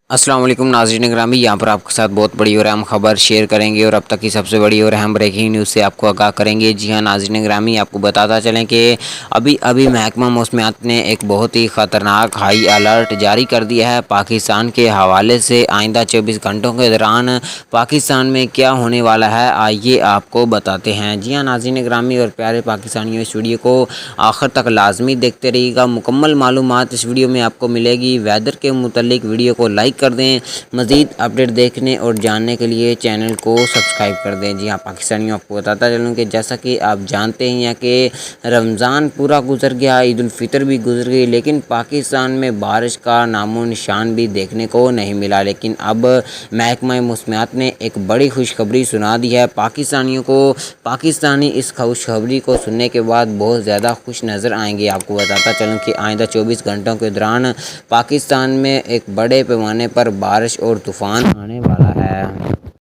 السلام علیکم ناظرین گرامی، یہاں پر آپ کے ساتھ بہت بڑی اور اہم خبر شیئر کریں گے اور اب تک کی سب سے بڑی اور اہم بریکنگ نیوز سے آپ کو آگاہ کریں گے۔ جی ہاں ناظرین گرامی، آپ کو بتاتا چلیں کہ ابھی محکمہ موسمیات نے ایک بہت ہی خطرناک ہائی الرٹ جاری کر دیا ہے پاکستان کے حوالے سے۔ آئندہ 24 گھنٹوں کے دوران پاکستان میں کیا ہونے والا ہے، آئیے آپ کو بتاتے ہیں۔ جی ہاں ناظرین گرامی اور پیارے پاکستانیوں، اس ویڈیو کو آخر تک لازمی دیکھتے رہیے گا۔ مکمل معلومات اس ویڈیو میں آپ کو ملے گی۔ ویدر کے متعلق ویڈیو کو لائک کر دیں۔ مزید اپڈیٹ دیکھنے اور جاننے کے لیے چینل کو سبسکرائب کر دیں۔ جی ہاں پاکستانیوں، آپ کو بتاتا چلوں کہ جیسا کہ آپ جانتے ہیں کہ رمضان پورا گزر گیا، عید الفطر بھی گزر گئی، لیکن پاکستان میں بارش کا نام و نشان بھی دیکھنے کو نہیں ملا۔ لیکن اب محکمہ موسمیات نے ایک بڑی خوشخبری سنا دی ہے پاکستانیوں کو۔ پاکستانی اس خوشخبری کو سننے کے بعد بہت زیادہ خوش نظر آئیں گے۔ آپ کو بتاتا چلوں کہ آئندہ 24 گھنٹوں کے دوران پاکستان میں ایک بڑے پیمانے پر بارش اور طوفان آنے والا ہے۔